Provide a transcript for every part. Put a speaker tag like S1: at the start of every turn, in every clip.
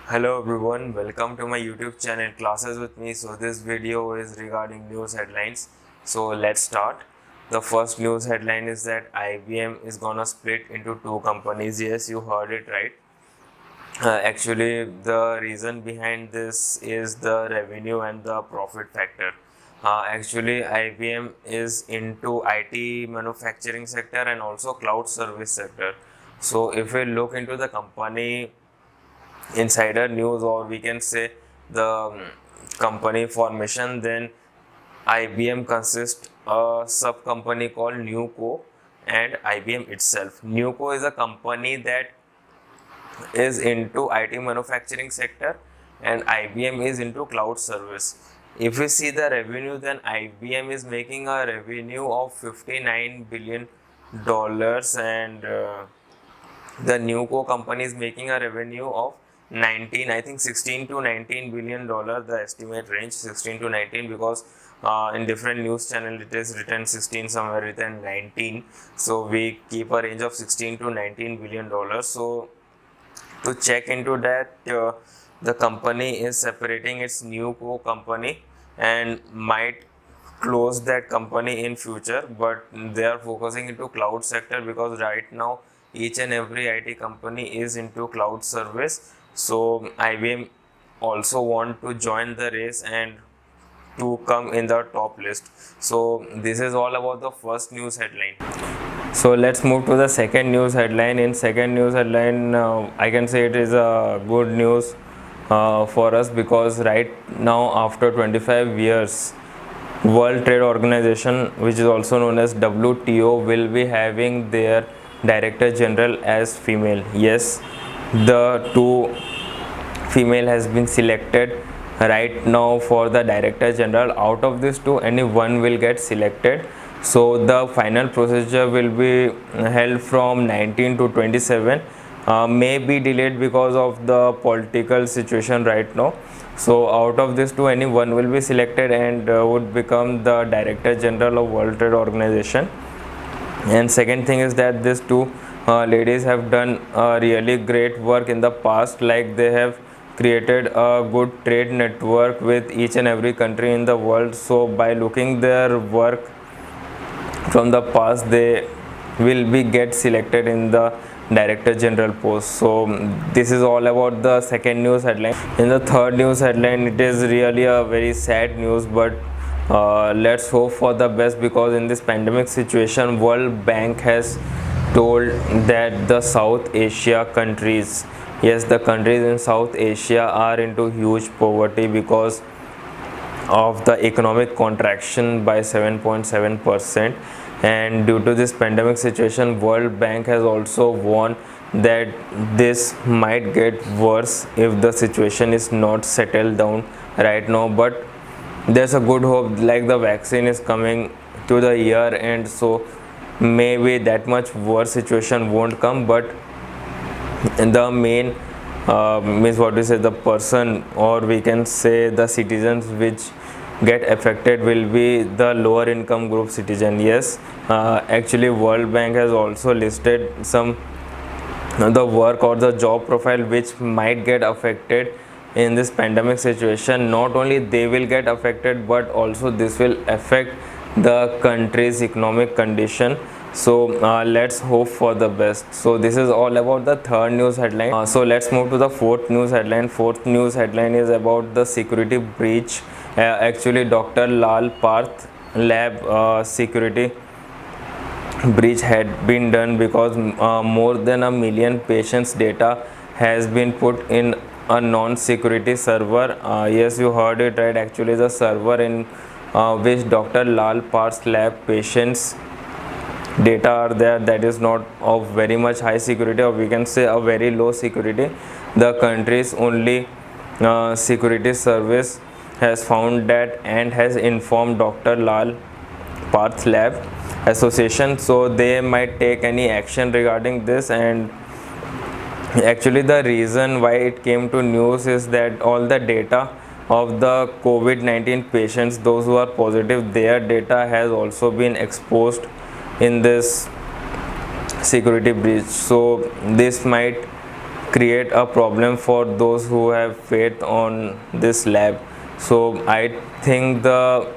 S1: Hello everyone, welcome to my YouTube channel Classes with me. So this video is regarding news headlines. So let's start. The first news headline is that IBM is gonna split into two companies. Yes, you heard it right. Actually, the reason behind this is the revenue and the profit factor. Actually, IBM is into IT manufacturing sector and also cloud service sector. So if we look into the company insider news, or we can say the company formation, then IBM consists a sub company called Newco and IBM itself. Newco is a company that is into IT manufacturing sector and IBM is into cloud service. If we see the revenue, then IBM is making a revenue of $59 billion and the Newco company is making a revenue of 19, I think 16 to 19 billion dollar, the estimate range 16 to 19, because in different news channel it is written 16, somewhere written 19, so we keep a range of 16 to 19 billion dollars. So to check into that, the company is separating its Newco company and might close that company in future, but they are focusing into cloud sector because right now each and every IT company is into cloud service. So IBM also want to join the race and to come in the top list. So this is all about the first news headline. So let's move to the second news headline. In second news headline, I can say it is a good news for us, because right now after 25 years, World Trade Organization, which is also known as WTO, will be having their Director General as female. Yes, the two female has been selected right now for the Director General. Out of these two, any one will get selected. So the final procedure will be held from 19 to 27. May be delayed because of the political situation right now. So out of these two, any one will be selected and would become the Director General of World Trade Organization. And second thing is that these two ladies have done really great work in the past. Like, they have created a good trade network with each and every country in the world. So by looking their work from the past, they will be get selected in the Director General post. So this is all about the second news headline. In the third news headline, it is really a very sad news, but let's hope for the best, because in this pandemic situation, World Bank has told that the South Asia countries, yes, the countries in South Asia are into huge poverty because of the economic contraction by 7.7%. And due to this pandemic situation, World Bank has also warned that this might get worse if the situation is not settled down right now. But there's a good hope, like the vaccine is coming to the year end, so maybe that much worse situation won't come. But the main means, what we say, the person, or we can say the citizens which get affected will be the lower income group citizen. Yes, actually World Bank has also listed some the work or the job profile which might get affected in this pandemic situation. Not only they will get affected, but also this will affect the country's economic condition. So let's hope for the best. So this is all about the third news headline. So let's move to the fourth news headline. Fourth news headline is about the security breach. Actually, Dr. Lal Parth lab security breach had been done because more than 1 million patients data has been put in a non-security server. Yes, you heard it right. Actually, the server in which Dr. Lal Parth's lab patients data are there, that is not of very much high security, or we can say a very low security. The country's only security service has found that and has informed Dr. Lal Parth Lab Association, so they might take any action regarding this. And actually the reason why it came to news is that all the data of the COVID-19 patients, those who are positive, their data has also been exposed in this security breach. So this might create a problem for those who have faith on this lab. So I think the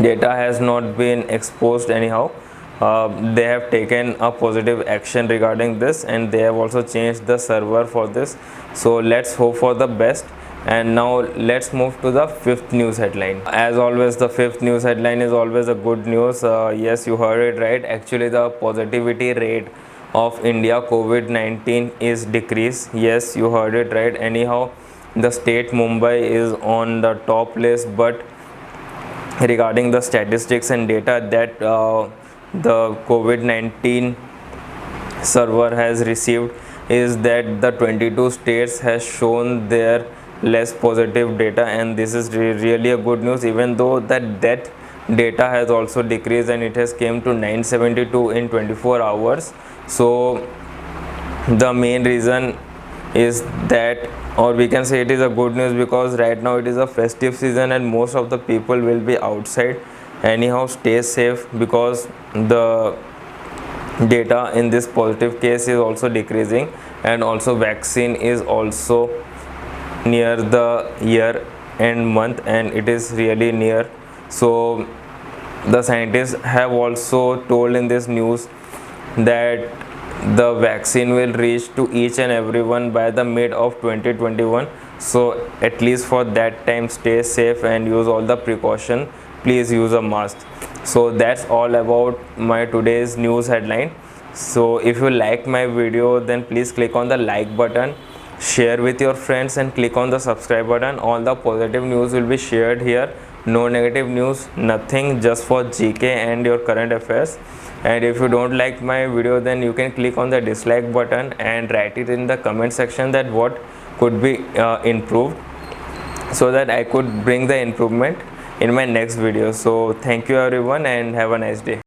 S1: data has not been exposed anyhow. They have taken a positive action regarding this, and they have also changed the server for this. So let's hope for the best. And now let's move to the fifth news headline. As always, the fifth news headline is always a good news. Yes, you heard it right. Actually, the positivity rate of India COVID-19 is decreased. Yes, you heard it right. Anyhow, the state Mumbai is on the top list, but regarding the statistics and data that the COVID-19 server has received is that the 22 states has shown their less positive data, and this is really a good news, even though that death data has also decreased and it has came to 972 in 24 hours. So the main reason is that, or we can say it is a good news, because right now it is a festive season and most of the people will be outside. Anyhow, stay safe, because the data in this positive case is also decreasing, and also vaccine is also near the year end month, and it is really near. So the scientists have also told in this news that the vaccine will reach to each and everyone by the mid of 2021. So at least for that time, stay safe and use all the precaution. Please use a mask. So that's all about my today's news headline. So if you like my video, then please click on the like button, share with your friends, and click on the subscribe button. All the positive news will be shared here, no negative news, nothing, just for GK and your current affairs. And if you don't like my video, then you can click on the dislike button and write it in the comment section that what could be improved, so that I could bring the improvement in my next video. So thank you everyone, and have a nice day.